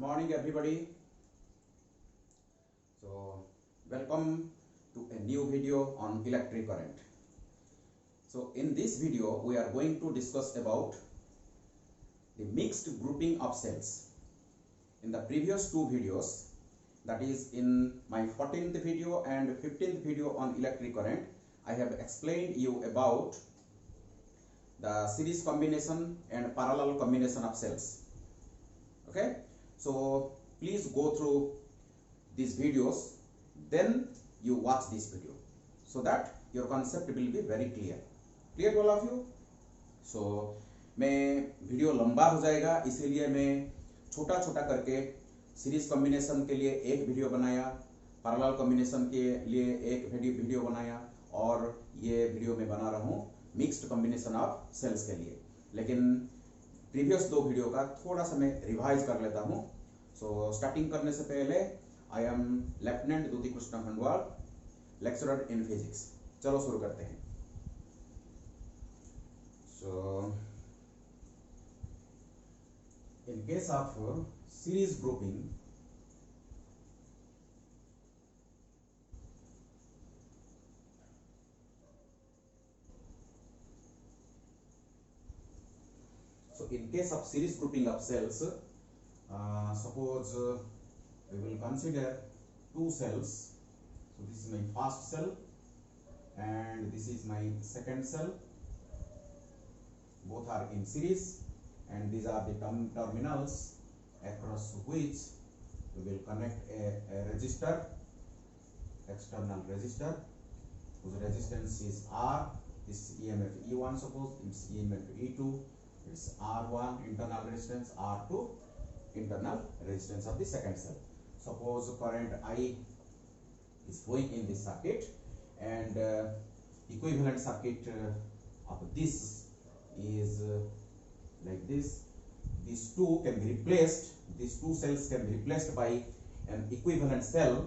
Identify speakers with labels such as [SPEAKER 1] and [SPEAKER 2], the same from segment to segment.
[SPEAKER 1] morning everybody. So welcome to a new video on electric current. So in this video we are going to discuss about the mixed grouping of cells. In the previous two videos, that is in my 14th video and 15th video on electric current, I have explained you about the series combination and parallel combination of cells. Okay, so please go through these videos, then you watch this video so that your concept will be very clear all of you. So मैं video लंबा हो जाएगा, इसीलिए मैं छोटा छोटा करके series combination के लिए एक वीडियो बनाया, पैरेलल कॉम्बिनेशन के लिए एक वीडियो बनाया, और ये वीडियो मैं बना रहा हूँ मिक्स्ड कॉम्बिनेशन ऑफ सेल्स के लिए। लेकिन प्रीवियस दो वीडियो का थोड़ा सा मैं रिवाइज कर लेता हूँ। सो स्टार्टिंग करने से पहले I am lieutenant Dyuti Krishna Khandwal, lecturer in physics. चलो शुरू करते हैं। सो in case of series grouping, so in case of series grouping of cells, suppose we will consider two cells. So this is my first cell and this is my second cell. Both are in series, and these are the terminals across which we will connect a resistor, external resistor, whose resistance is R. This EMF E1, suppose it's EMF E2, it's R1 internal resistance, R2 internal resistance of the second cell. Suppose current I is flowing in this circuit, and equivalent circuit of this is like this. These two can be replaced, these two cells can be replaced by an equivalent cell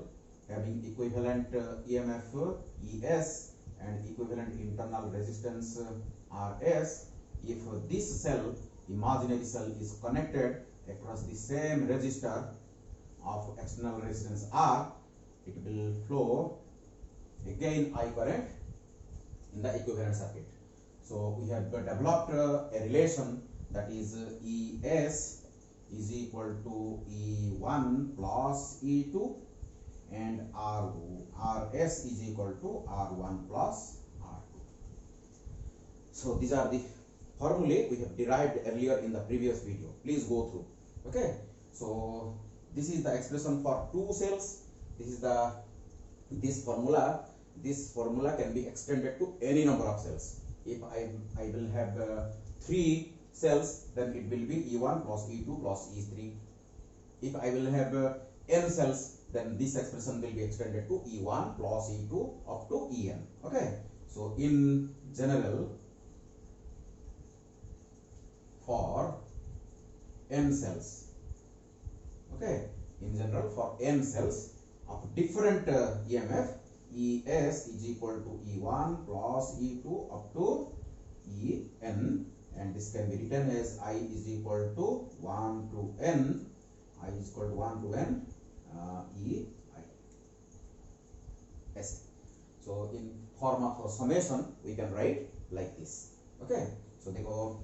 [SPEAKER 1] having equivalent EMF ES and equivalent internal resistance RS. If this cell, imaginary cell, is connected across the same resistor of external resistance R, it will flow again I current in the equivalent circuit. So we have developed a relation, that is ES is equal to E1 plus E2, and RS is equal to R1 plus R2. So these are the formulae we have derived earlier in the previous video. Please go through. Okay, so this is the expression for two cells. This is this formula can be extended to any number of cells. If I will have 3 cells, then it will be E1 plus E2 plus E3. If I will have n cells, then this expression will be extended to E1 plus E2 up to En. Okay, so in general, for n cells, okay, in general for n cells of different EMF, ES is equal to E1 plus E2 up to En, and this can be written as I is equal to 1 to N, I is equal to 1 to N E I S. So in form of summation we can write like this. Okay, so देखो,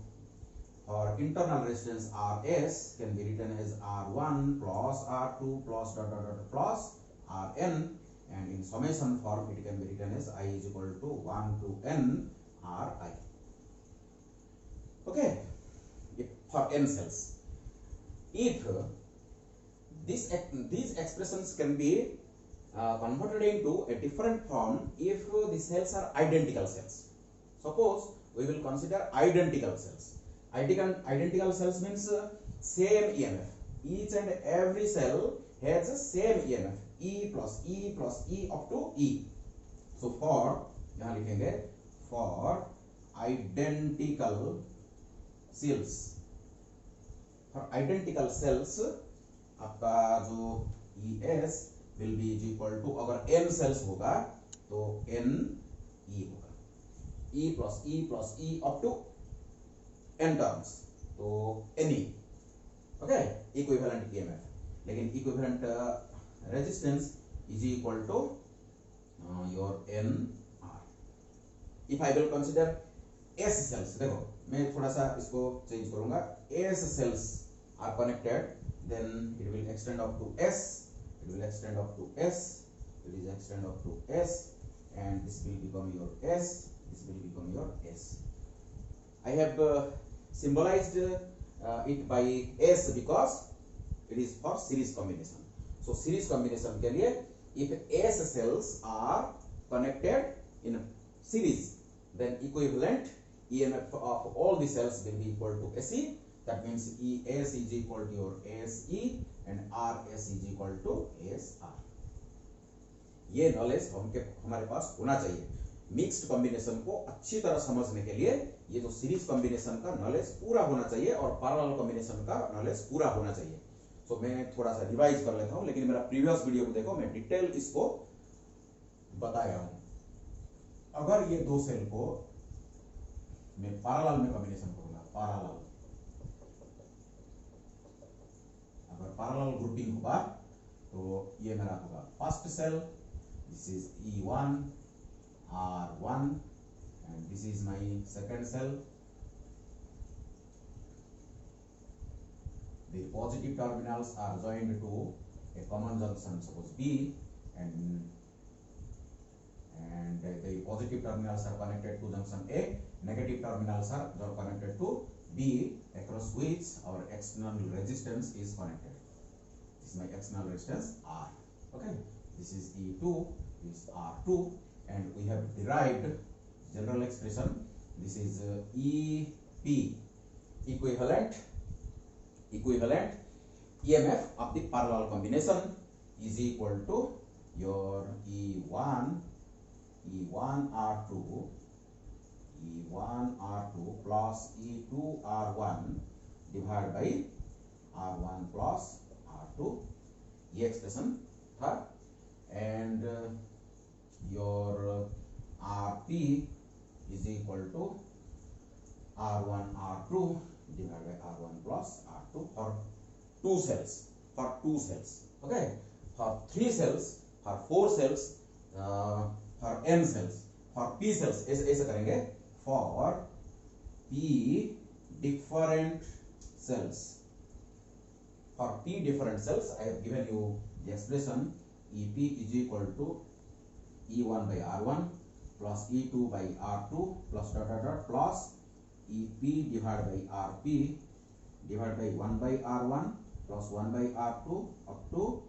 [SPEAKER 1] for internal resistance RS can be written as R1 plus R2 plus plus Rn, and in summation form it can be written as I is equal to 1 to N Ri. Okay, for n cells. If these expressions can be converted into a different form if the cells are identical cells. Suppose we will consider identical cells. Identical cells means same EMF. Each and every cell has the same EMF, E plus E plus E up to E. So for यहाँ लिखेंगे for identical cells. For identical cells आपका जो ES will be equal to, अगर n cells होगा तो n E होगा, E plus E up to n terms, तो NE. Okay, equivalent EMF. लेकिन equivalent resistance is equal to your N R. If I will consider S cells, देखो मैं थोड़ा सा इसको चेंज करूंगा, S cells are connected, then it will extend up to S, it will extend up to S, it is extend up to S, and this will become your S, this will become your S. I have symbolized it by S because it is for series combination. So series combination के लिए if S cells are connected in series, then equivalent EMF of all the cells will be equal to SE. That means ES is equal to your SE and RS is equal to SR. ये knowledge हमारे पास होना चाहिए। Mixed combination को अच्छी तरह समझने के लिए ये जो सीरीज कॉम्बिनेशन का नॉलेज पूरा होना चाहिए और पैरेलल कॉम्बिनेशन का नॉलेज पूरा होना चाहिए। तो मैं थोड़ा सा रिवाइज कर लेता हूं, लेकिन मेरा प्रीवियस वीडियो को देखो, मैं डिटेल इसको बताया हूं। अगर ये दो सेल को मैं पैरेलल में कॉम्बिनेशन करूंगा, पैरेलल, अगर पैरेलल ग्रुपिंग होगा तो ये मेरा होगा first cell, this is E1 R1 and this is my second cell. The positive terminals are joined to a common junction, suppose B, and the positive terminals are connected to junction A, negative terminals are connected to B, across which our external resistance is connected. This is my external resistance R. Okay, this is E2, this is R2, and we have derived general expression. This is EP, equivalent EMF of the parallel combination is equal to your E1 R2 plus E2 R1 divided by R1 plus R2, ये expression था, and your RP is equal to R1 R2 divided by R1 plus R2 for two cells, okay, for 3 cells, for 4 cells, for n cells, for p cells ऐसे करेंगे, for p different cells, for p different cells I have given you the expression EP is equal to E1 by R1 plus E2 by R2 plus dot dot dot plus EP divided by RP divided by 1 by R1 plus 1 by R2 up to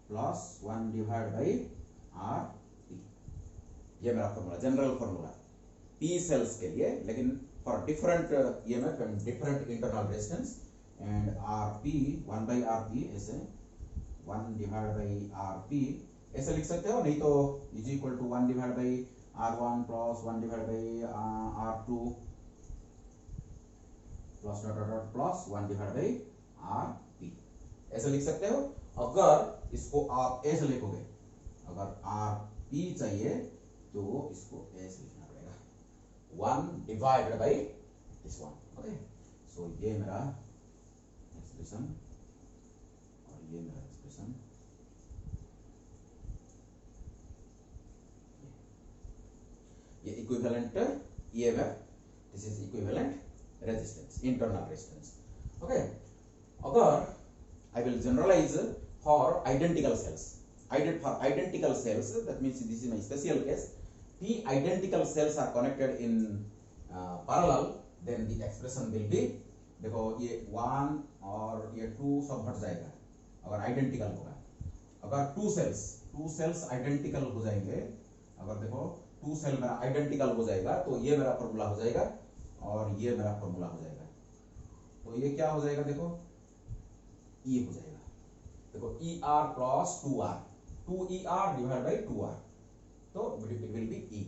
[SPEAKER 1] plus 1 divided by RP. ये मेरा formula, general formula P cells के लिए, लेकिन for different EMF and different internal resistance, and RP 1 by RP ऐसे 1 divided by RP ऐसे लिख सकते हो, नहीं तो is equal to 1 divided by R1 plus 1 divided by R2 plus dot dot dot plus 1 divided by RP ऐसे लिख सकते हो। अगर इसको आप ऐसे लिखोगे, अगर RP चाहिए तो इसको ऐसे लिखना पड़ेगा, 1 divided by this one, okay. So ये मेरा एक्सप्रेशन और ये मेरा एक्सप्रेशन, ये equivalent EMF, this is equivalent resistance, internal resistance, okay. अगर I will generalize for identical cells, for identical cells, that means this is my special case, P identical cells are connected in parallel, then the expression will be, देखो ये 1 और ये 2 सब हट जाएगा अगर identical होगा। अगर टू सेल्स आइडेंटिकल हो जाएंगे, अगर देखो 2 सेल मेरा आइडेंटिकल हो जाएगा तो ये मेरा फॉर्मूला हो जाएगा और ये मेरा फॉर्मूला हो जाएगा। तो ये क्या हो जाएगा, देखो E हो जाएगा, देखो ER plus 2R, 2ER divided by 2R, तो it will be E.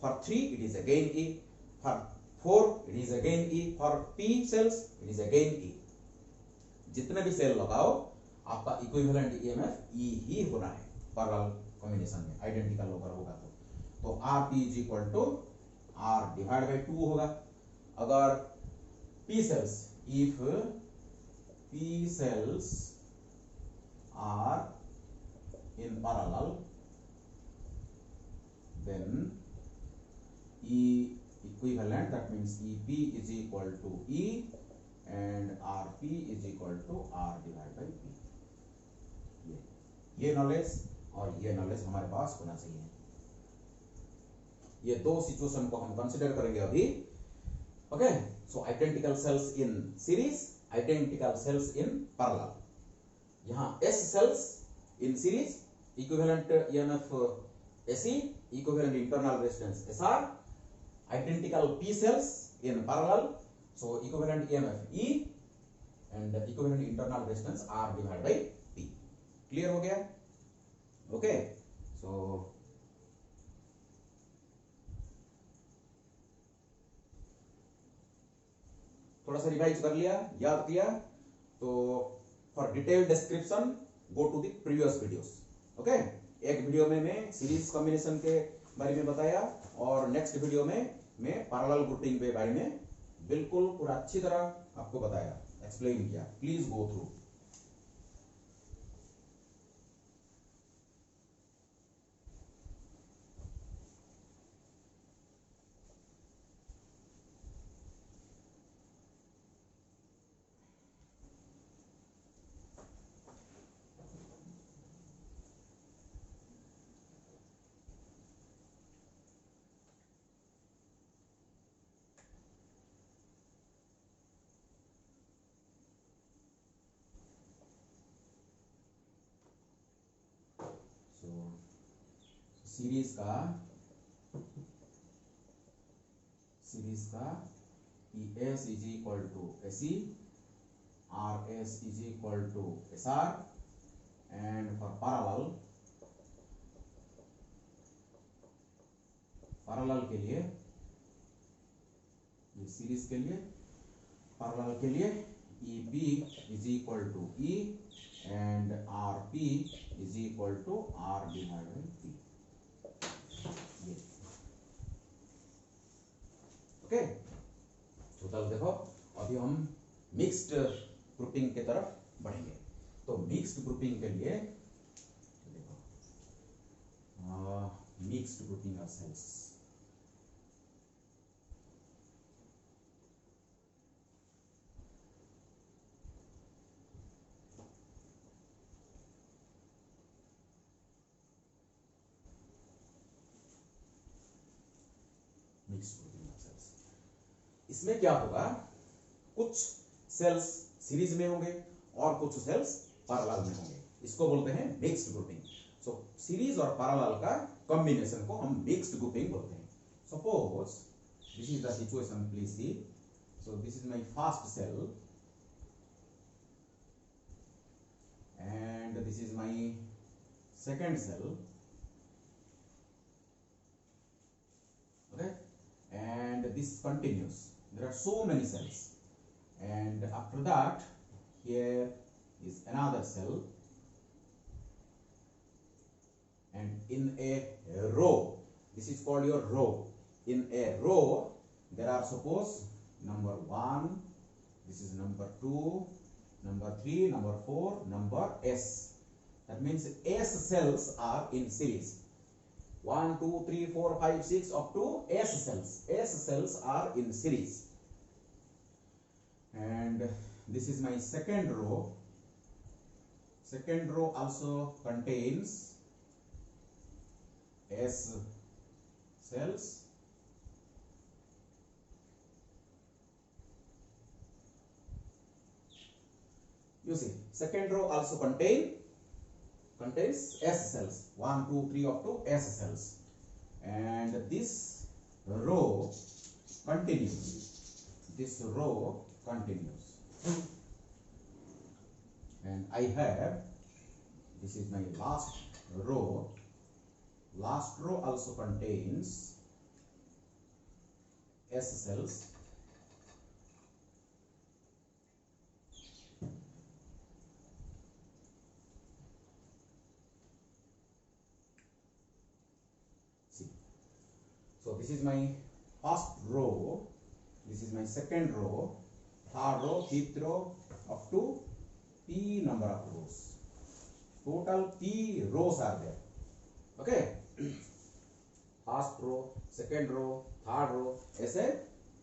[SPEAKER 1] For 3 it is again E, for 4 it is again E, for P cells it is again E. जितने भी सेल लगाओ आपका इक्विवेलेंट EMF E ही होना है parallel combination में, identical होगा तो RP is equal to R divided by 2 होगा। अगर P cells, if P cells are in parallel, then E equivalent, that means EP is equal to E and RP is equal to R divided by P. ये knowledge और ये knowledge हमारे पास होना चाहिए। ये दो सिचुएशन को हम कंसिडर करेंगे अभी। Okay, so identical cells in series, identical cells in parallel. यहाँ S cells in series, equivalent EMF SE, equivalent internal resistance SR, identical P cells in parallel, so equivalent EMF E and equivalent internal resistance R divided by P. Clear हो गया? Okay, so थोड़ा सा revise कर लिया, याद किया, तो for detail description go to the previous videos. Okay, एक वीडियो में मैं सीरीज कॉम्बिनेशन के बारे में बताया और नेक्स्ट वीडियो में मैं पैरेलल ग्रुपिंग के बारे में बिल्कुल पूरा अच्छी तरह आपको बताया, एक्सप्लेन किया। Please go through. सीरीज का ES is equal to SE, RS is equal to SR and for parallel के लिए, ये सीरीज के लिए, पैरेलल के लिए EP is equal to E and RP is equal to R divided by P। Okay, तो तब देखो अभी हम मिक्स्ड ग्रुपिंग की तरफ बढ़ेंगे। तो मिक्स्ड ग्रुपिंग के लिए देखो, mixed grouping of cells, mixed grouping of cells, इसमें क्या होगा, कुछ सेल्स सीरीज में होंगे और कुछ सेल्स पैरेलल में होंगे, इसको बोलते हैं मिक्स्ड ग्रुपिंग। सो सीरीज और पैरेलल का कॉम्बिनेशन को हम मिक्स्ड ग्रुपिंग बोलते हैं। Suppose this is the situation, please see. So this is my first cell and this is my second cell, okay, and this continues. There are so many cells, and after that here is another cell, and in a row, this is called your row. In a row there are, suppose, number 1, this is number 2, number 3, number 4, number S. That means S cells are in series. 1, 2, 3, 4, 5, 6 up to S cells. S cells are in series. And this is my second row. Second row also contains S cells. You see, second row also contains S cells, 1, 2, 3 up to S cells, and this row continues. This row continues, and I have, this is my last row. Last row also contains S cells. So this is my first row, this is my second row, third row, fifth row, up to P number of rows. total p rows are there. Okay, first row, second row, third row, ऐसे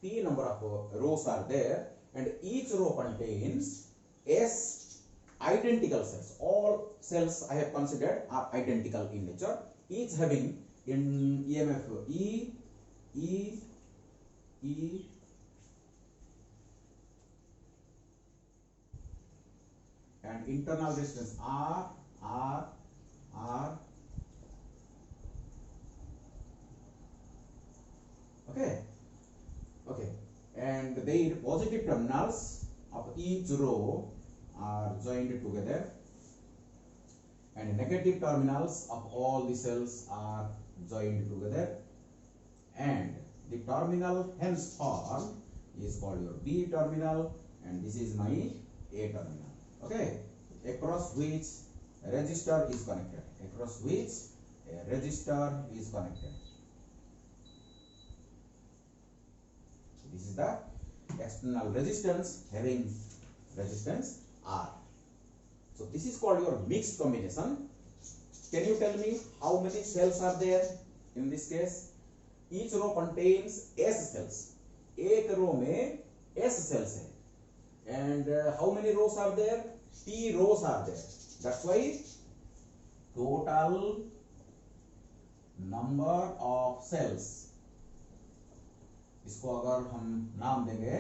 [SPEAKER 1] p number of rows are there, and each row contains s identical cells. All cells I have considered are identical in nature, each having in EMF E and internal resistance R. Okay, and the positive terminals of each row are joined together, and negative terminals of all the cells are joined together, and the terminal hence formed is called your B terminal, and this is my A terminal. Okay, across which a resistor is connected. This is the external resistance having resistance R. So this is called your mixed combination. Can you tell me how many cells are there in this case? Each row contains S cells. एक रो में S cells है. And how many rows are there? P rows are there. That's why total number of cells, इसको अगर हम नाम देंगे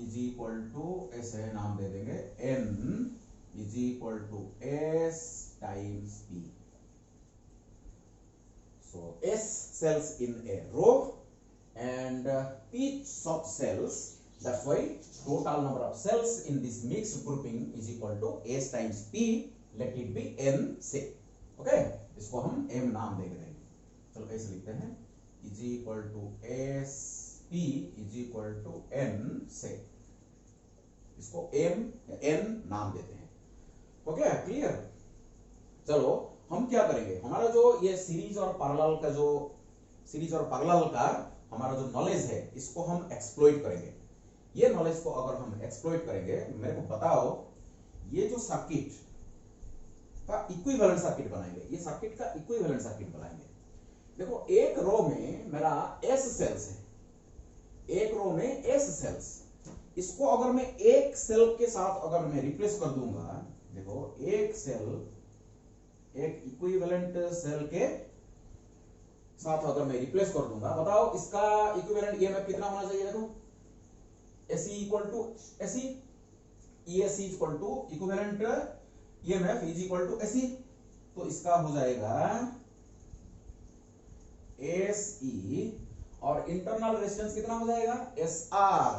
[SPEAKER 1] is equal to ऐसे नाम दे देंगे n is equal to s times p. So s cells in a row and p sub cells. That's why total number of cells in this mixed grouping is equal to s times p. Let it be n से. Okay, इसको हम m नाम दे देंगे. चलो ऐसे लिखते हैं is equal to s p is equal to n से. इसको m n नाम देते हैं. Okay, clear? चलो हम क्या करेंगे, हमारा जो ये सीरीज और पैरेलल का हमारा जो नॉलेज है इसको हम एक्सप्लॉइट करेंगे. ये नॉलेज को अगर हम एक्सप्लॉइट करेंगे, मेरे को बताओ ये जो सर्किट का इक्विवेलेंट सर्किट बनाएंगे, ये सर्किट का इक्विवेलेंट सर्किट बनाएंगे. देखो एक रो में मेरा S सेल्स है, एक रो में S सेल्स. इसको अगर मैं एक सेल के साथ अगर मैं रिप्लेस कर दूंगा, देखो एक सेल एक इक्विवेलेंट सेल के साथ अगर मैं रिप्लेस कर दूंगा, बताओ इसका इक्विवेलेंट ईएमएफ कितना होना चाहिए. देखो SE equal to SE, ESC equal to equivalent EMF is equal to SE. तो इसका हो जाएगा SE और इंटरनल रेजिस्टेंस कितना हो जाएगा SR.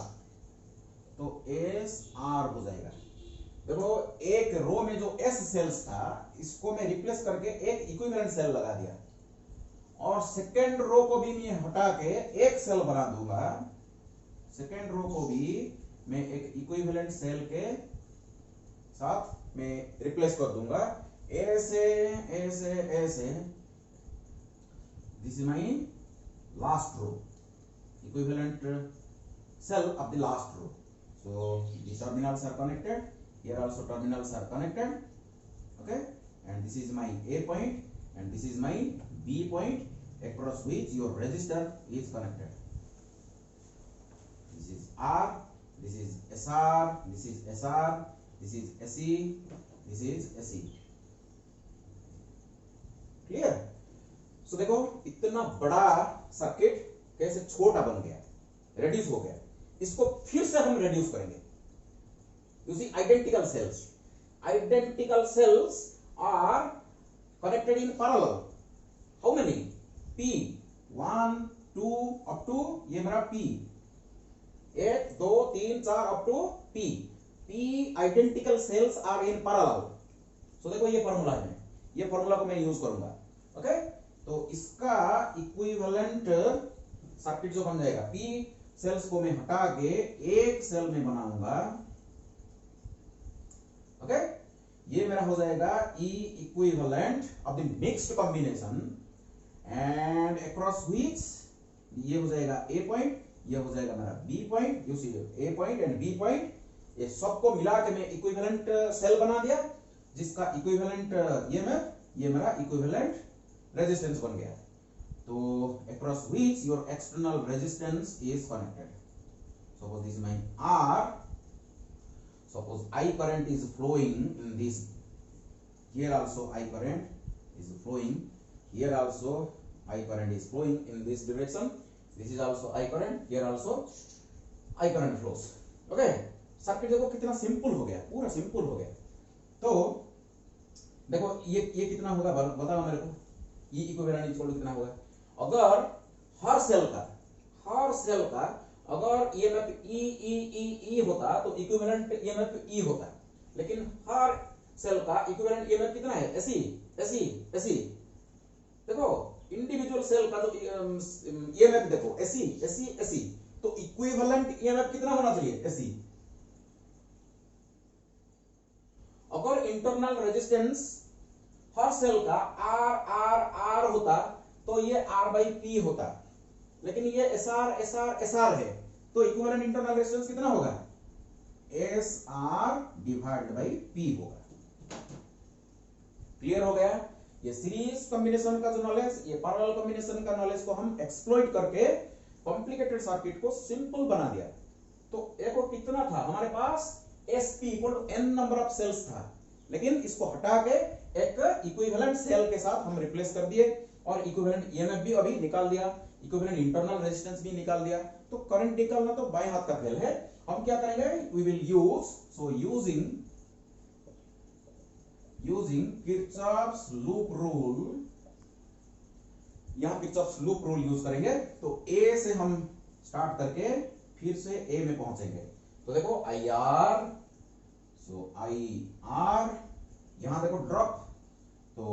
[SPEAKER 1] तो SR हो जाएगा. देखो एक रो में जो S सेल्स था इसको मैं रिप्लेस करके एक इक्विवेलेंट सेल लगा दिया, और सेकेंड रो को भी मैं हटा के एक सेल बना दूंगा. सेकेंड रो को भी मैं एक इक्विवेलेंट सेल के साथ मैं रिप्लेस कर दूंगा. ऐसे ऐसे ऐसे. This is my last row, equivalent cell of the last row. So the terminals are connected. Here also terminals are connected. Okay, and this is my A point and this is my B point across which your resistor is connected. This is R, this is SR, this is SR, this is SE, this is SE. Clear? So देखो इतना बड़ा circuit कैसे छोटा बन गया, reduce हो गया. इसको फिर से हम रेड्यूस करेंगे. You see, identical cells are connected in parallel. How many? P 1 2 up to ये मेरा P 1 2 3 4 up to P. P identical cells are in parallel. So देखो ये फॉर्मूला है, ये फॉर्मूला को मैं यूज करूंगा. ओके, तो इसका इक्विवेलेंट सर्किट जो बन जाएगा, P सेल्स को मैं हटा के एक सेल में बनाऊंगा. ओके, ये मेरा हो जाएगा E equivalent of the mixed combination, and across which ये हो जाएगा A पॉइंट, ये हो जाएगा मेरा B point. You see A point and B point, ये सबको मिला के मैं इक्विवेलेंट सेल बना दिया. जिसका इक्विवेलेंट ईएमएफ ये मेरा इक्विवेलेंट रेजिस्टेंस बन गया। तो across which your external resistance is connected. Suppose this is my R. Suppose I current is flowing in this. Here also I current is flowing. Here also I current is flowing in this direction. This is also I current. Here also I current flows. Okay. Circuit देखो कितना simple हो गया, पूरा simple हो गया। तो देखो ये कितना होगा बताओ मेरे को, ये इक्विवेलेंट इक्वल कितना होगा? अगर हर सेल का अगर ईएमएफ ई होता तो इक्विवेलेंट ईएमएफ ई होता, लेकिन हर सेल का इक्विवेलेंट ईएमएफ कितना है? एसी। देखो इंडिविजुअल सेल का जो ईएमएफ देखो एसी, तो इक्विवेलेंट ईएमएफ कितना होना चाहिए? एसी। अगर इंटरनल रेजिस्टेंस हर सेल का आर होता तो ये R/P होता, लेकिन ये SR है, तो इक्विवेलेंट इंटरनल रेजिस्टेंस कितना होगा? SR/P होगा। क्लियर हो गया? ये सीरीज कॉम्बिनेशन का जो नॉलेज, ये पैरेलल कॉम्बिनेशन का नॉलेज को हम एक्सप्लॉइट करके कॉम्प्लिकेटेड सर्किट को सिंपल बना दिया। तो देखो कितना था हमारे पास, SP = n number of cells था, लेकिन इसको हटा के एक इक्विवेलेंट सेल के साथ हम रिप्लेस कर दिए और इक्विवेलेंट ईएमएफ भी अभी निकाल दिया, इक्विवेलेंट इंटरनल रेजिस्टेंस भी निकाल दिया। तो करंट निकालना तो बाएं हाथ का खेल है। हम क्या करेंगे? We will using Kirchhoff's loop rule. यहां किरचॉफ्स लूप रूल यूज करेंगे। तो ए से हम स्टार्ट करके फिर से ए में पहुंचेंगे। तो देखो IR, सो IR, यहां देखो ड्रॉप, तो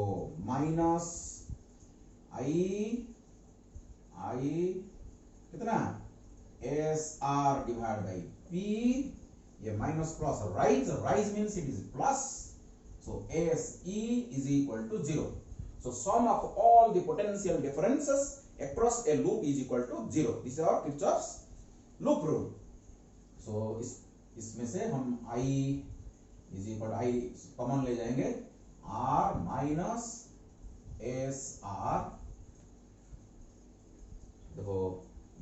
[SPEAKER 1] माइनस I कितना? SR/P, ये minus plus rise means it is plus, so SE is equal to 0. So sum of all the potential differences across a loop is equal to 0. This is our Kirchhoff's loop rule. So इसमें से हम I is equal to I common ले जाएंगे, R minus SR। देखो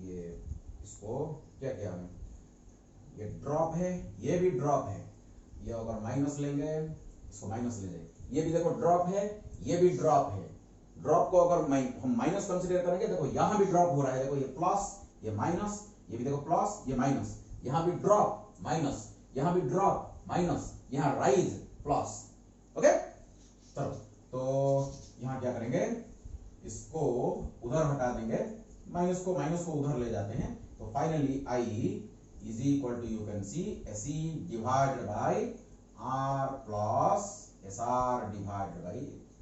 [SPEAKER 1] ये इसको क्या किया हमने, ये ड्रॉप है, ये भी ड्रॉप है, ये अगर माइनस लेंगे इसको माइनस ले जाएंगे, ये भी देखो ड्रॉप है, ये भी ड्रॉप है। ड्रॉप को अगर हम माइनस कंसीडर करेंगे, देखो यहां भी ड्रॉप हो रहा है, देखो ये प्लस, ये माइनस, ये भी देखो प्लस, ये माइनस, यहां भी ड्रॉप माइनस, यहां भी ड्रॉप माइनस, यहां राइज प्लस। ओके, चलो तो यहां क्या करेंगे, इसको उधर हटा देंगे, माइनस को उधर ले जाते हैं। तो finally I is equal to, you can see, SE divided by R plus SR divided by P।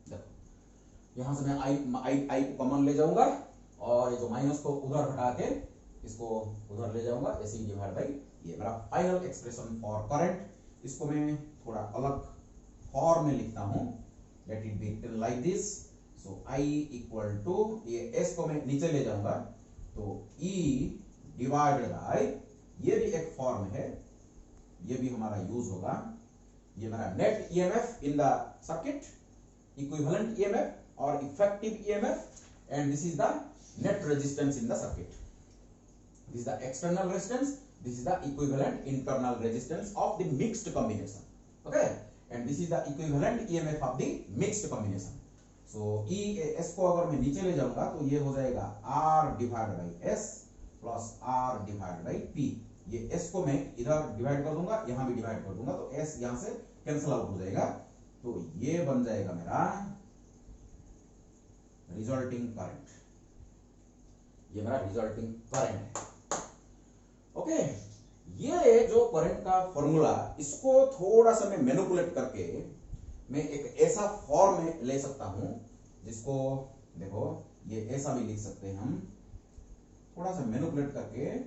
[SPEAKER 1] देखो यहां से मैं I को कॉमन ले जाऊंगा और ये जो माइनस को उधर हटा के इसको उधर ले जाऊंगा, SE डिवाइड बाई, ये मेरा फाइनल एक्सप्रेशन फॉर करंट। इसको मैं थोड़ा अलग फॉर्म में लिखता हूं, let it be like this. So I equal to, ये S को मैं नीचे ले जाऊंगा, तो E डिवाइडेड बाय, ये भी एक फॉर्म है, ये भी हमारा यूज होगा, ये मेरा net EMF in the circuit, equivalent EMF और effective EMF, and this is the net resistance in the circuit. This is the external resistance, this is the equivalent internal resistance of the mixed combination. Okay, and this is the equivalent EMF of the mixed combination. So S को अगर मैं नीचे ले जाऊंगा तो ये हो जाएगा R divide by S plus R divide by P। ये S को मैं इधर डिवाइड कर दूंगा, यहां भी डिवाइड कर दूंगा, तो S यहां से कैंसिल आउट हो जाएगा। तो ये बन जाएगा मेरा रिजल्टिंग करंट, ये मेरा रिजल्टिंग करंट है। ओके, ये जो करंट का फॉर्मूला, इसको थोड़ा सा मैं मैनिपुलेट करके मैं एक ऐसा फॉर्म में ले सकता हूं, जिसको देखो ये ऐसा भी लिख सकते हैं हम, थोड़ा सा मैनिपुलेट करके,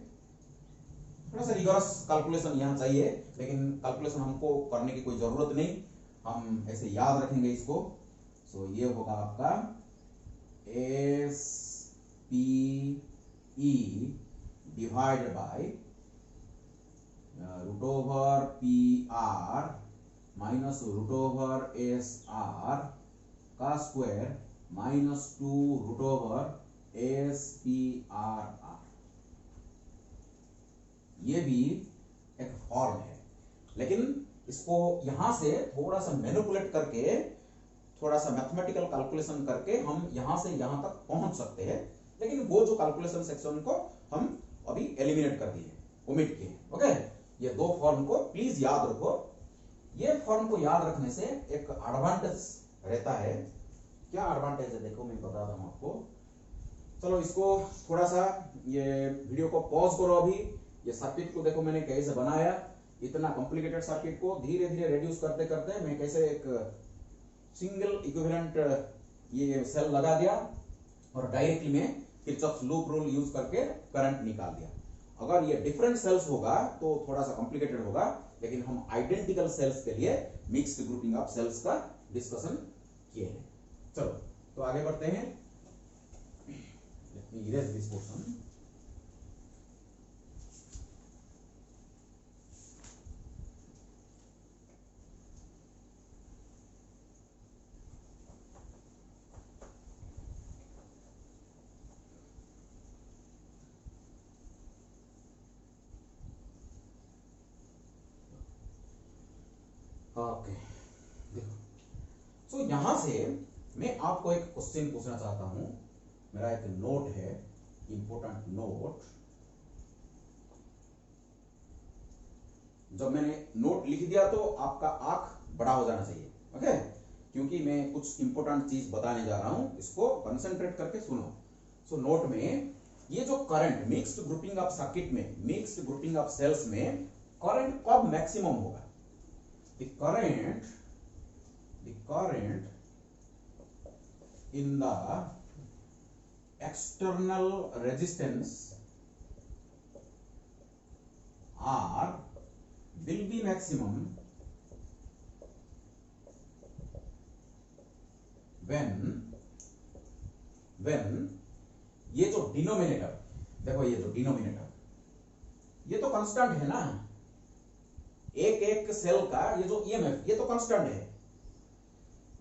[SPEAKER 1] थोड़ा सा रिगरस कैलकुलेशन यहां चाहिए, लेकिन कैलकुलेशन हमको करने की कोई जरूरत नहीं, हम ऐसे याद रखेंगे इसको। सो ये होगा आपका SPE divided by root over P R minus root over S R का square minus 2 root over S P R R. ये भी एक फॉर्म है, लेकिन इसको यहां से थोड़ा सा मैनिपुलेट करके, थोड़ा सा मैथमेटिकल कैलकुलेशन करके हम यहां से यहां तक पहुंच सकते हैं, लेकिन वो जो कैलकुलेशन सेक्शन को हम अभी एलिमिनेट कर दिए, ओमिट किए। ओके, ये दो फॉर्म को प्लीज याद रखो। ये फॉर्म को याद रखने से एक एडवांटेज रहता है। क्या एडवांटेज है देखो, मैं बताता हूं आपको। चलो इसको थोड़ा सा, ये वीडियो को पॉज करो अभी। ये सर्किट को देखो मैंने कैसे बनाया, इतना कॉम्प्लिकेटेड सर्किट को धीरे धीरे रिड्यूस करते करते मैं कैसे एक सिंगल इक्विवेलेंट ये सेल लगा दिया और डायरेक्टली में किरचॉफ्स लूप रूल यूज करके करंट निकाल दिया। अगर ये डिफरेंट सेल्स होगा तो थोड़ा सा कॉम्प्लिकेटेड होगा, लेकिन हम आइडेंटिकल सेल्स के लिए मिक्स्ड ग्रुपिंग ऑफ सेल्स का डिस्कशन किए हैं। चलो तो आगे बढ़ते हैं। Let me erase this portion. Okay, देखो सो यहां से मैं आपको एक क्वेश्चन पूछना चाहता हूं। मेरा एक नोट है, इंपॉर्टेंट नोट। जब मैंने नोट लिख दिया तो आपका आंख बड़ा हो जाना चाहिए, ओके, क्योंकि मैं कुछ इंपॉर्टेंट चीज बताने जा रहा हूं, इसको कंसंट्रेट करके सुनो। सो नोट में ये जो current mixed grouping of circuit में, मिक्स्ड ग्रुपिंग ऑफ सेल्स में करंट कब मैक्सिमम होगा? The current in the external resistance R will be maximum when ये जो डिनोमिनेटर देखो, ये जो डिनोमिनेटर ये तो कांस्टेंट है ना, एक एक सेल का ये जो ईएमएफ ये तो कांस्टेंट है।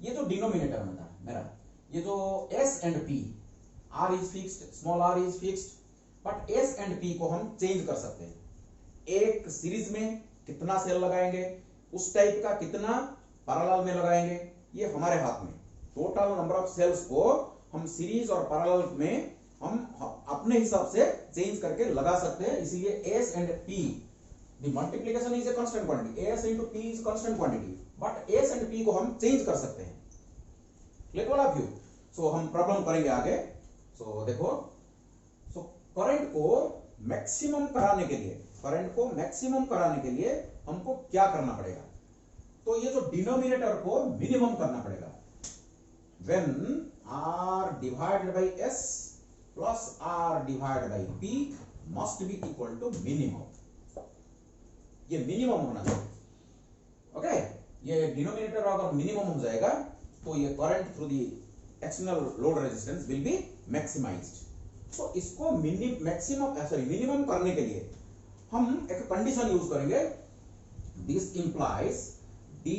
[SPEAKER 1] ये जो डिनोमिनेटर में था मेरा, ये जो S and P, R is fixed, small R is fixed, but S and P को हम चेंज कर सकते हैं। एक सीरीज में कितना सेल लगाएंगे, उस टाइप का कितना पैरेलल में लगाएंगे, ये हमारे हाथ में। टोटल नंबर ऑफ सेल्स को हम सीरीज और पैरेलल में हम अपने हिसाब से चेंज करके लगा सकते हैं। इसीलिए S and P, the multiplication is a constant quantity, as into p is constant quantity, but s and p को हम चेंज कर सकते हैं। Clear all of you? So हम प्रॉब्लम करेंगे आगे। सो देखो, सो करंट को मैक्सिमम कराने के लिए, करंट को मैक्सिमम कराने के लिए हमको क्या करना पड़ेगा? तो ये जो डिनोमिनेटर को मिनिमम करना पड़ेगा। when r divided by s plus r divided by p must be equal to minimum। ये मिनिमम होना चाहिए, ओके। ये डिनोमिनेटर अगर मिनिमम हो जाएगा तो ये current through the external load resistance will be maximized. तो इसको मिनिमम करने के लिए हम एक कंडीशन यूज करेंगे। This implies D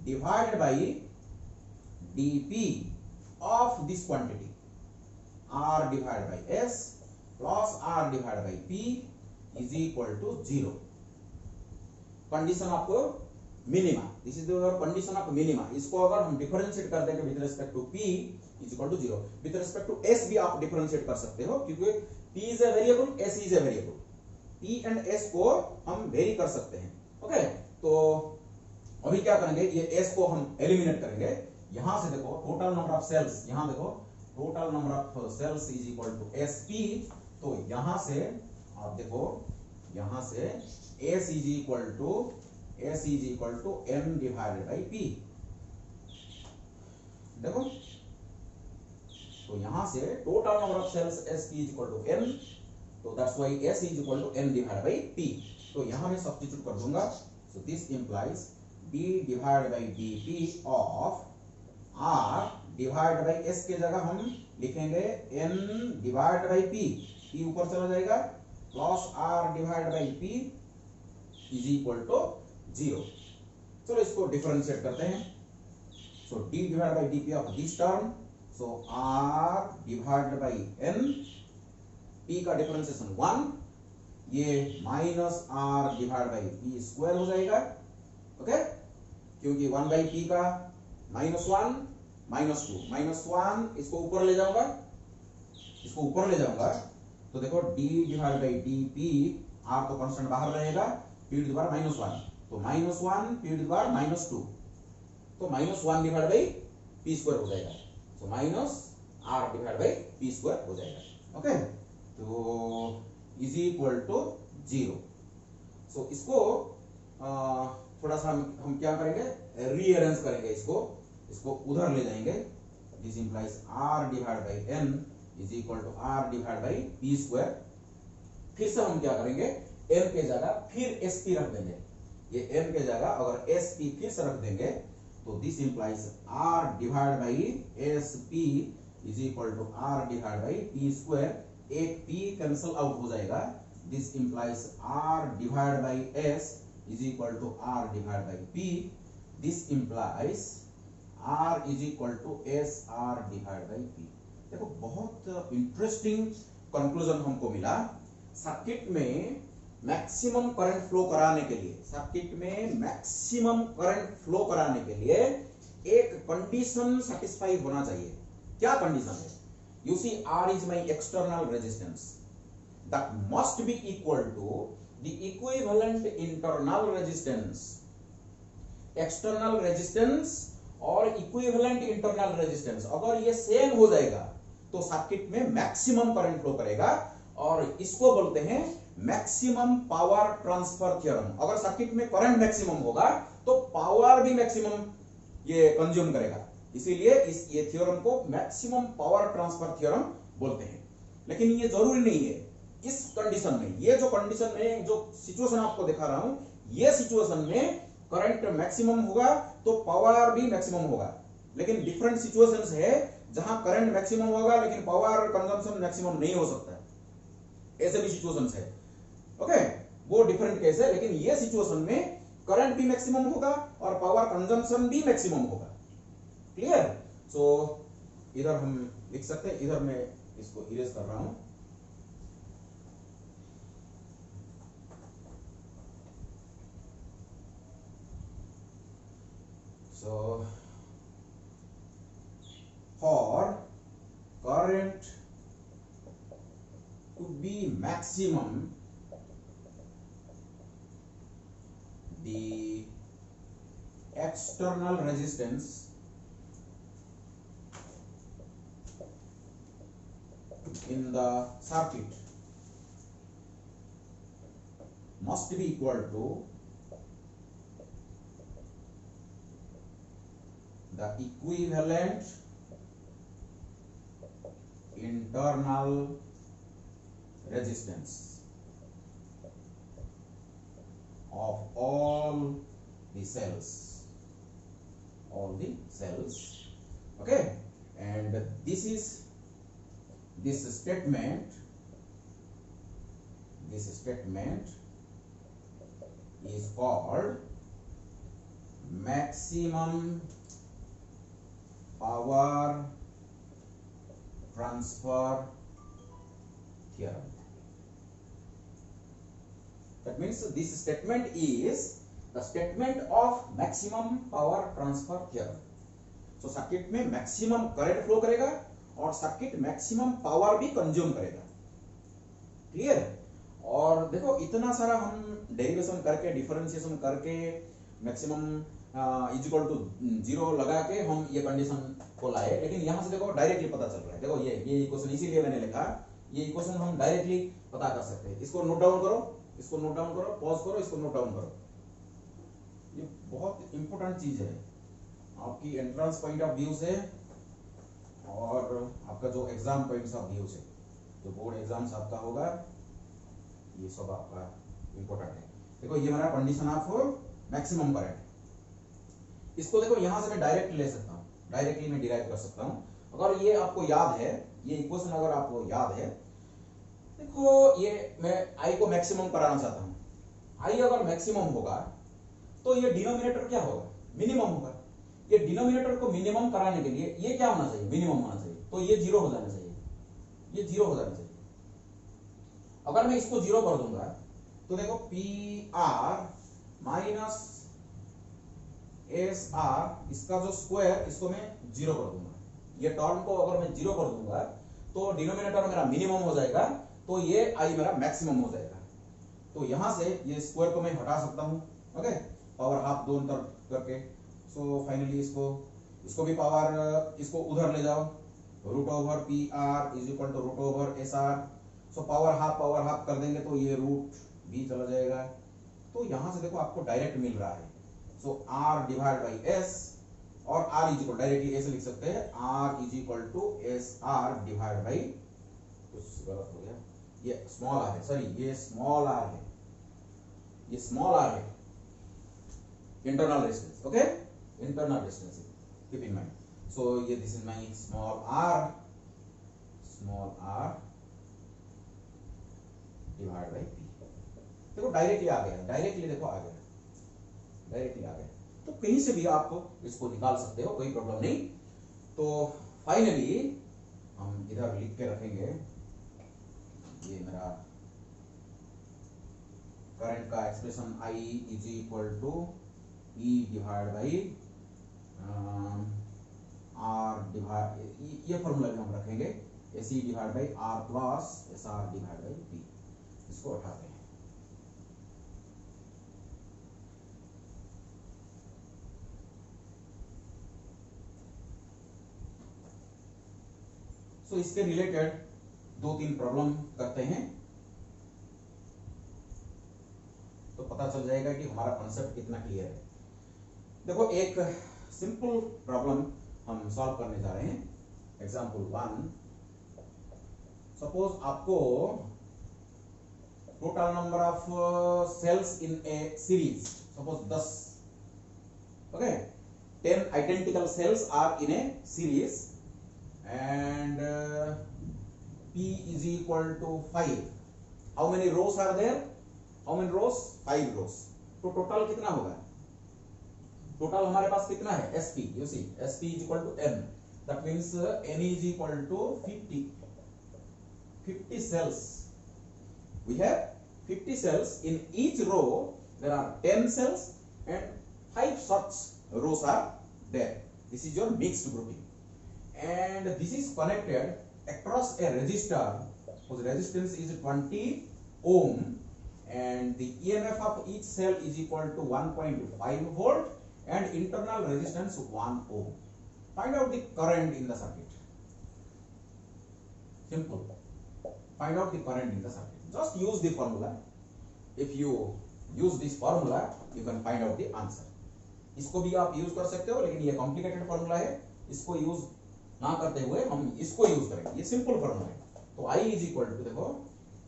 [SPEAKER 1] divided by DP of this quantity, R divided by S plus R divided by P is equal to 0। Condition of minima, this is the condition of minima. इसको अगर हम differentiate कर देंगे with respect to p is equal to 0, with respect to s भी आप differentiate कर सकते हो, क्योंकि p is a variable, s is a variable. p and s को हम वेरी कर सकते हैं, ओके। तो अभी क्या करेंगे, ये s को हम एलिमिनेट करेंगे। यहां से देखो टोटल नंबर ऑफ सेल्स, यहां देखो total number of cells is equal to sp। तो यहां से आप देखो, यहां से S is equal to m divided by p। देखो तो यहां से total number of cells sp is equal to m, तो that's why S is equal to m divided by p। तो यहां मैं सब्स्टिट्यूट कर दूंगा। So this implies d divided by dp of r divided by s के जगह हम लिखेंगे n divided by p। p ऊपर चला जाएगा, plus R divide by P is equal to 0। चलो इसको डिफरेंशिएट करते हैं। So D divide by DP of this term, so R divide by N, P का डिफरेंशिएशन 1, ये minus R divide by P square हो जाएगा। ओके, क्योंकि 1 by P का -1 -2 इसको ऊपर ले जाऊंगा, इसको ऊपर ले जाऊंगा तो देखो d divide by D P, R तो कांस्टेंट बाहर रहेगा, पी टू द पावर -1, तो -1 पी टू द पावर -2, तो -1 डिवाइड बाई पी स्क्वायर हो जाएगा, तो minus R divide by P square हो जाएगा। ओके, तो इज इक्वल टू 0। सो इसको थोड़ा सा हम क्या करेंगे, रीअरेंज करेंगे, इसको उधर ले जाएंगे। This implies R divide by N is equal to R divide by P square. फिर से हम क्या करेंगे, एन के जगह फिर एस पी रख देंगे, ये एन के जगह अगर एस पी फिर से रख देंगे तो this implies R divide by S P is equal to R divide by P square. एक पी कैंसिल आउट हो जाएगा, this implies R divide by S is equal to r divided by p. This implies r is equal to s r divided by p. देखो बहुत interesting conclusion हमको मिला। Circuit में maximum current flow कराने के लिए, सर्किट में maximum current flow कराने के लिए एक कंडीशन सेटिस्फाई होना चाहिए। क्या कंडीशन है? You see r is my external resistance that must be equal to the equivalent internal resistance। external resistance और equivalent internal resistance अगर ये सेम हो जाएगा तो सर्किट में मैक्सिमम करंट फ्लो करेगा, और इसको बोलते हैं मैक्सिमम पावर ट्रांसफर थ्योरम। अगर सर्किट में करंट मैक्सिमम होगा तो पावर भी मैक्सिमम ये कंज्यूम करेगा, इसीलिए ये थ्योरम को मैक्सिमम पावर ट्रांसफर थ्योरम बोलते हैं। लेकिन ये जरूरी नहीं है इस कंडीशन में, ये जो कंडीशन में जो सिचुएशन आपको दिखा रहा हूं, ये सिचुएशन में करंट मैक्सिमम होगा तो पावर भी मैक्सिमम होगा। लेकिन डिफरेंट सिचुएशंस है जहां करंट मैक्सिमम होगा लेकिन पावर कंजम्पशन मैक्सिमम नहीं हो सकता, ऐसे भी सिचुएशंस है। ओके, वो डिफरेंट केस है, लेकिन ये सिचुएशन में करंट भी मैक्सिमम होगा और पावर कंजम्पशन भी मैक्सिमम होगा। क्लियर? सो इधर हम लिख सकते हैं, इधर मैं इसको इरेज कर रहा हूं। So for current to be maximum, the external resistance in the circuit must be equal to the equivalent internal resistance of all the cells, okay, and this statement is called maximum power transfer theorem. That means this statement is the statement of maximum power transfer theorem. So circuit में maximum current flow करेगा और circuit maximum power भी consume करेगा। Clear? और देखो इतना सारा हम डेरिवेशन करके, डिफरेंशिएशन करके, मैक्सिमम इज इक्वल टू 0 लगा के हम ये कंडीशन को लाए, लेकिन यहां से देखो डायरेक्टली पता चल रहा है। देखो ये इक्वेशन, इसीलिए मैंने लिखा ये इक्वेशन हम डायरेक्टली पता कर सकते हैं। इसको नोट डाउन करो, पॉज करो, इसको नोट डाउन करो। ये बहुत इंपॉर्टेंट चीज है आपकी एंट्रेंस पॉइंट ऑफ व्यू से और आपका जो एग्जाम पॉइंट ऑफ व्यू से, जो बोर्ड एग्जाम्स आपका होगा, ये सब आपका इंपॉर्टेंट है। देखो ये हमारा कंडीशन ऑफ मैक्सिमम करंट, इसको देखो यहां से मैं डायरेक्ट ले सकता हूं, डायरेक्टली मैं डिराइव कर सकता हूं। अगर ये आपको याद है, ये इक्वेशन अगर आपको याद है, देखो ये मैं आई को मैक्सिमम कराना चाहता हूं, आई अगर मैक्सिमम होगा तो ये डिनोमिनेटर क्या होगा, मिनिमम होगा। ये डिनोमिनेटर को मिनिमम कराने के लिए ये क्या होना चाहिए, मिनिमम होना चाहिए, तो ये जीरो हो जाना चाहिए, ये जीरो हो जाना चाहिए। अगर मैं इसको जीरो कर दूंगा तो देखो P R minus S R, इसका जो स्क्वायर इसको मैं जीरो कर दूंगा। ये टर्म को अगर मैं जीरो कर दूंगा तो डिनोमिनेटर मेरा मिनिमम हो जाएगा, तो ये आई मेरा मैक्सिमम हो जाएगा। तो यहां से ये स्क्वायर को मैं हटा सकता हूं, ओके, पावर हाफ दोनों तरफ करके। सो फाइनली इसको भी पावर, इसको उधर ले जाओ, root over P R is equal to root over S R. So power half कर देंगे तो ये रूट भी चला जाएगा। तो यहां से देखो आपको डायरेक्ट मिल रहा है। So R divide by S, और आर इज इक्वल डायरेक्टली ऐसे लिख सकते हैं, R is equal to S R divide by, कुछ गलत हो गया, ये स्मॉल आर है, सॉरी ये स्मॉल आर है, ये स्मॉल आर है, internal resistance, okay, internal resistance, keep in mind. So ये this is my small R divide by P. देखो डायरेक्टली आ गया, डायरेक्टली देखो आ गया, डायरेक्टली आ गया। तो कहीं से भी आप इसको निकाल सकते हो, कोई प्रॉब्लम नहीं। तो फाइनली हम इधर लिख के रखेंगे, ये मेरा करंट का expression I is equal to E divide by R divide, ये फॉर्मूला भी हम रखेंगे, AC divide by R plus SR divide by P। इसको उठाते हैं। तो इसके रिलेटेड दो तीन प्रॉब्लम करते हैं तो पता चल जाएगा कि हमारा कॉन्सेप्ट कितना क्लियर है। देखो एक सिंपल प्रॉब्लम हम सॉल्व करने जा रहे हैं। एग्जांपल 1, सपोज आपको total number of cells in a series, suppose 10, okay, 10 identical cells are in a series and P is equal to 5. How many rows are there? How many rows? 5 rows. तो total कितना होगा? Total हमारे पास कितना है? SP. You see, SP is equal to N. That means N is equal to 50. 50 cells. We have 50 cells. In each row, there are 10 cells and 5 such rows are there. This is your mixed grouping. And this is connected across a resistor whose resistance is 20 ohm, and the EMF of each cell is equal to 1.5 volt and internal resistance 1 ohm. Find out the current in the circuit. Simple. Find out the current in the circuit. Just use the formula. If you use this formula, you can find out the answer. इसको भी आप use कर सकते हो, लेकिन ये complicated formula है, इसको यूज ना करते हुए हम इसको यूज करेंगे। ये सिंपल फॉर्मूला है। तो I इज इक्वल टू, देखो,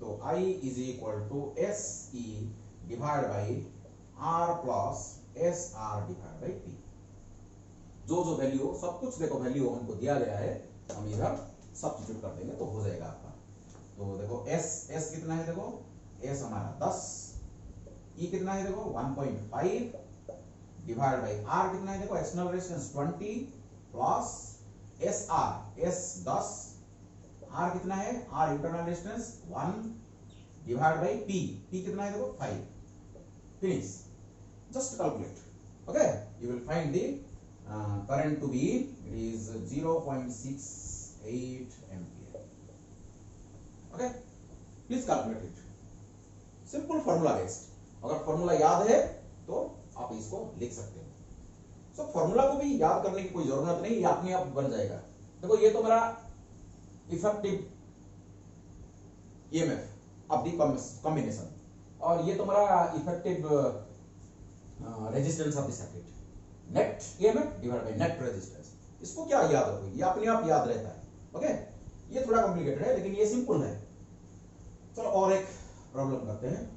[SPEAKER 1] तो I is equal to SE divide by R plus SR divide by P। जो वैल्यू, सब कुछ देखो वैल्यू हमको दिया गया है, हम इधर सब्स्टिट्यूट कर देंगे तो हो जाएगा आपका। तो देखो S कितना है, देखो S हमारा 10, E कितना है, देखो 1.5 डिवाइड बाई R कितना है, देखो external resistance 20 plus SR, S 10, R कितना है, R internal resistance 1 divide by P कितना है, देखो 5। Finish, just calculate, okay, you will find the current to be, it is 0.68 ampere, okay, please calculate it, simple formula based। अगर formula याद है तो आप इसको लिख सकते हो। सो फॉर्मूला को भी याद करने की कोई जरूरत नहीं, ये अपने आप बन जाएगा। देखो ये तो मेरा effective EMF of the combination, और ये तो मेरा effective resistance of the circuit, net EMF divide by net resistance. इसको क्या याद रखो, ये अपने आप याद रहता है, ओके। ये थोड़ा कॉम्प्लिकेटेड है लेकिन ये सिंपल है। चलो और एक प्रॉब्लम करते हैं।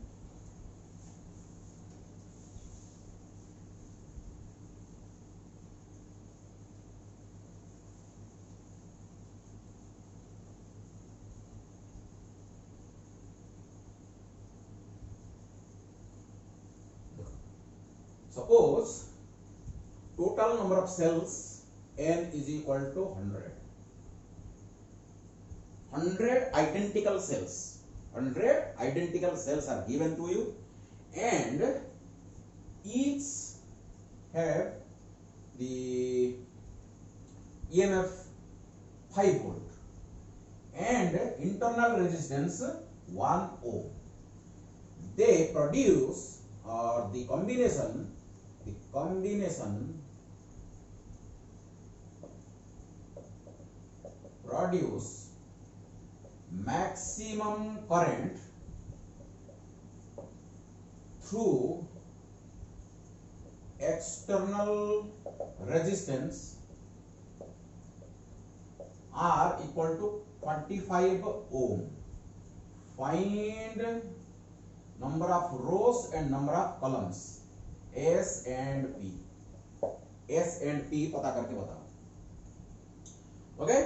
[SPEAKER 1] Suppose total number of cells n is equal to 100. 100 identical cells. 100 identical cells are given to you, and each have the EMF 5 volt and internal resistance 1 ohm. They produce, or the combination produce maximum current through external resistance R equal to 45 ohm. Find number of rows and number of columns, S and P. S and P पता करके बताओ. Okay,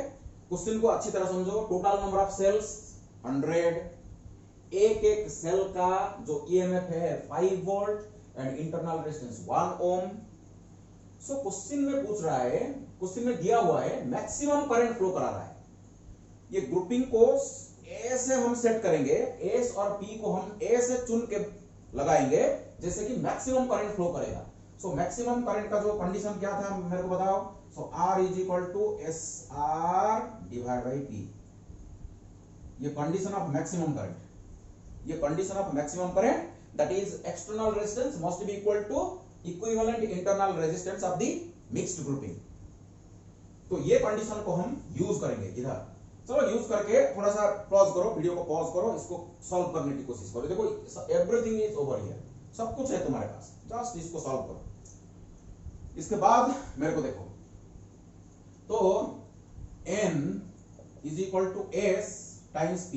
[SPEAKER 1] question को अच्छी तरह समझो. Total number of sales 100, एक एक cell का जो ईएमएफ है 5 volt and internal resistance 1 ohm. So question में पूछ रहा है, क्वेश्चन में दिया हुआ है मैक्सिमम करंट फ्लो करा रहा है. ये ग्रुपिंग को ऐसे हम सेट करेंगे, एस और पी को हम ऐसे चुन के लगाएंगे जैसे कि मैक्सिमम करंट फ्लो करेगा. सो मैक्सिमम करंट का जो कंडीशन क्या था मेरे को बताओ. So R is equal to SR divide by P. ये कंडीशन ऑफ मैक्सिमम करंट, ये condition of maximum current, that is external resistance must be equal to equivalent internal resistance of the mixed grouping. तो ये condition को हम use करेंगे इधर. चलो use करके थोड़ा सा पॉज करो, वीडियो को पॉज करो, इसको सॉल्व करने की कोशिश करो. देखो एवरीथिंग इज ओवर हियर, सब कुछ है तुम्हारे पास, जस्ट इसको सॉल्व करो. इसके बाद मेरे को देखो, तो n is equal to s times p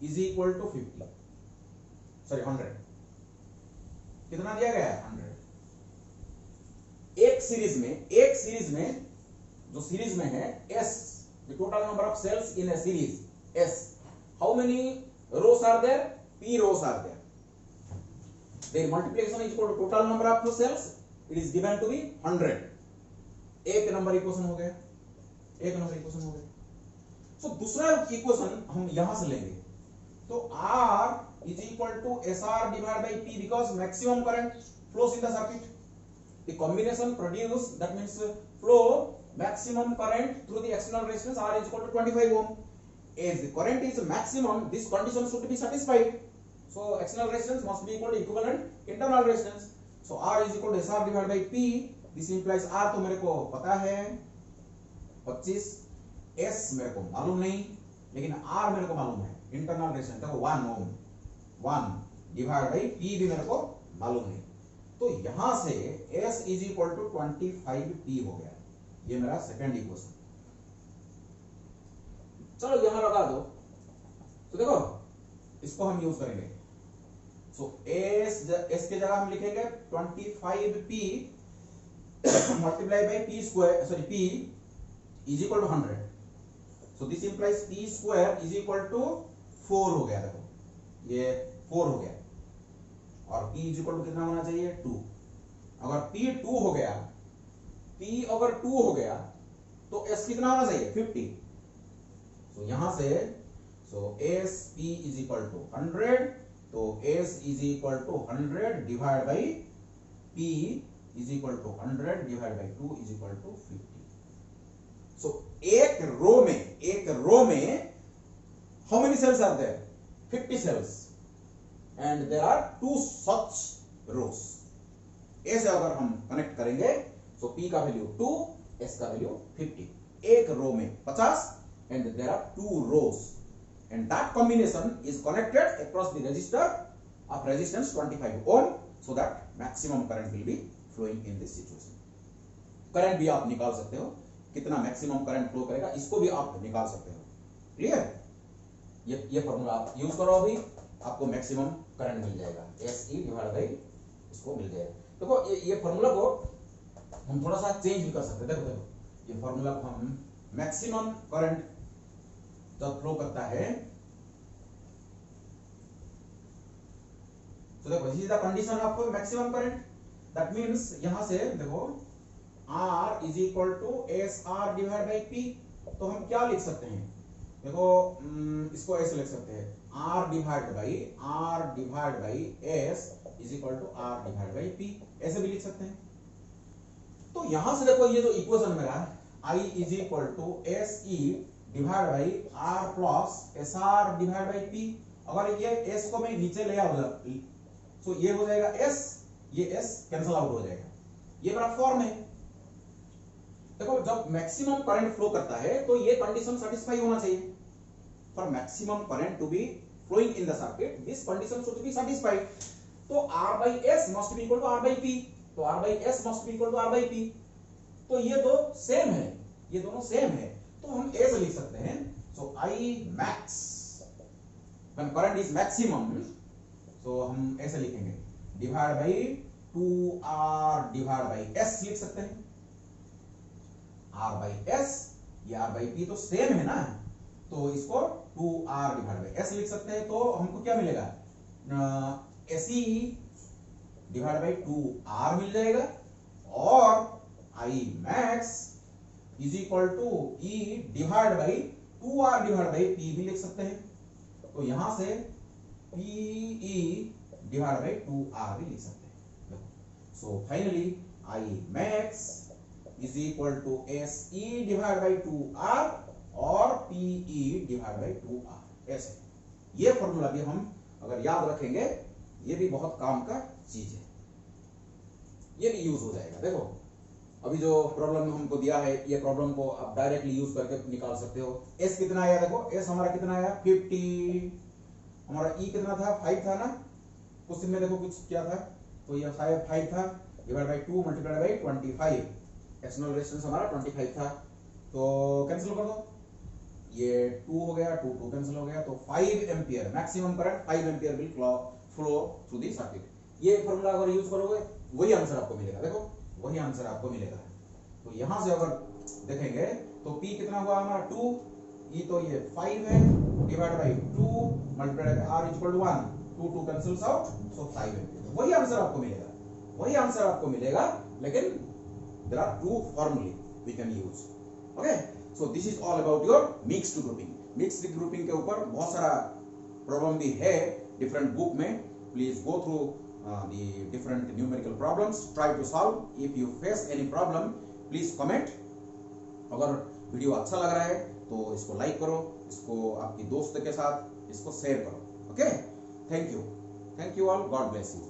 [SPEAKER 1] is equal to 50, sorry 100. कितना दिया गया है? 100. एक सीरीज में जो सीरीज में है s, the total number of cells in a series s, how many rows are there? p rows are there. Their multiplication is equal to total number of cells, it is given to be 100. एक number equation हो गया. सो दूसरा equation हम यहां से लेंगे. तो R is equal to SR divided by P because maximum current flows in the circuit. The combination produce, that means flow maximum current through the external resistance R is equal to 25 ohm. As the current is maximum, this condition should be satisfied. So external resistance must be equal to equivalent internal resistance. So R is equal to SR divided by P. This implies R तो मेरे को पता है 25, S मेरे को मालूम नहीं, लेकिन R मेरे को मालूम है. इंटरनल रेजिस्टेंस देखो 1 ओम, 1 डिवाइड बाई P भी मेरे को मालूम नहीं. तो यहां से S is equal to 25P हो गया. ये मेरा सेकंड इक्वेशन. चलो यहां लगा दो. तो देखो इसको हम यूज करेंगे. सो S के जगह हम लिखेंगे 25P multiply by P square, sorry P is equal to 100. So this implies P square is equal to 4 हो गया. देखो ये 4 हो गया, और P is equal to कितना होना चाहिए? 2. अगर P 2 हो गया, P अगर 2 हो गया तो S कितना होना चाहिए? 50. तो यहां से S P is equal to 100. तो S is equal to 100 divide by P is equal to 100 divided by 2 is equal to 50. So एक रो में how many cells are there? 50 cells, and there are 2 such rows. ऐसे अगर हम connect करेंगे, so P का value 2, S का value 50. एक रो में 50 and there are 2 rows, and that combination is connected across the resistor of resistance 25 ohm, so that maximum current will be flowing in this situation. Current भी आप निकाल सकते हो, कितना मैक्सिमम करंट फ्लो करेगा इसको भी आप निकाल सकते हो. क्लियर? ये फॉर्मूला आप यूज करो, अभी आपको मैक्सिमम करंट मिल जाएगा. SE डिवाइड बाई इसको मिल जाएगा. देखो ये फॉर्मूला को हम थोड़ा सा चेंज भी कर सकते हैं. देखो ये फॉर्मूला को हम मैक्सिमम करंट जब फ्लो करता है, तो देखो this is the condition of maximum current. That means यहां से देखो R is equal to S R divide by P. तो हम क्या लिख सकते हैं, देखो इसको ऐसे लिख सकते हैं, R divide by S is equal to R divide by P, ऐसे भी लिख सकते हैं। तो यहां से देखो ये जो इक्वेशन मेरा है I is equal to S E divide by R plus S R divide by P. अगर ये S को मैं नीचे ले आऊंगा तो ये हो जाएगा S, ये S कैंसिल आउट हो जाएगा, ये मेरा फॉर्म है। देखो जब मैक्सिमम करंट फ्लो करता है तो ये कंडीशन सेटिस्फाई होना चाहिए। For maximum current to be flowing in the circuit this condition should be satisfied. तो R by S must be equal to R by P, तो R by S must be equal to R by P। तो ये दो same है, ये दोनों same है, तो हम ऐसे लिख सकते हैं, सो I max when current is maximum, so हम ऐसे लिखेंगे divide by 2R divide by S लिख सकते हैं। R by S, ये R by P तो सेम है ना, तो इसको 2R डिवाइड बाई S लिख सकते हैं। तो हमको क्या मिलेगा, SE डिवाइड बाई 2R मिल जाएगा, और I max is equal to E divide by 2R divide by P भी लिख सकते हैं। तो यहां से PE डिवाइड बाई 2R भी लिख सकते हैं। So finally I max is equal to SE divide by 2R और PE डिवाइड बाई 2R। ऐसे ये फॉर्मूला भी हम अगर याद रखेंगे, ये भी बहुत काम का चीज है, ये भी यूज हो जाएगा। देखो अभी जो प्रॉब्लम हमको दिया है, ये प्रॉब्लम को आप डायरेक्टली यूज करके निकाल सकते हो। S कितना आया, देखो S हमारा कितना आया 50, हमारा E कितना था 5 था ना, क्वेश्चन में देखो कुछ क्या था, तो ये 5 था divide by 2 multiplied by 25, external resistance हमारा 25 था, तो कैंसिल कर दो, ये 2 हो गया, 2 कैंसिल हो गया, तो 5 ampere maximum current 5 ampere will flow through the circuit. ये फॉर्मूला अगर यूज करोगे वही आंसर आपको मिलेगा, देखो वही आंसर आपको मिलेगा। तो यहां से अगर देखेंगे तो P कितना हुआ हमारा 2, E तो ये 5 है divide by 2 multiplied by R equal to 1, 2 cancels out, so 5 ampere. वही आंसर आपको मिलेगा, वही आंसर आपको मिलेगा, लेकिन देयर आर 2 फॉर्मूले we can use. Okay, so this is all about your mixed grouping. Mixed grouping के ऊपर बहुत सारा प्रॉब्लम भी है डिफरेंट बुक में, please go through the different numerical problems, try to solve. If you face any problem please comment। अगर video अच्छा लग रहा है तो इसको लाइक करो, इसको आपकी दोस्त के साथ इसको शेयर करो। Okay, thank you all, God bless you.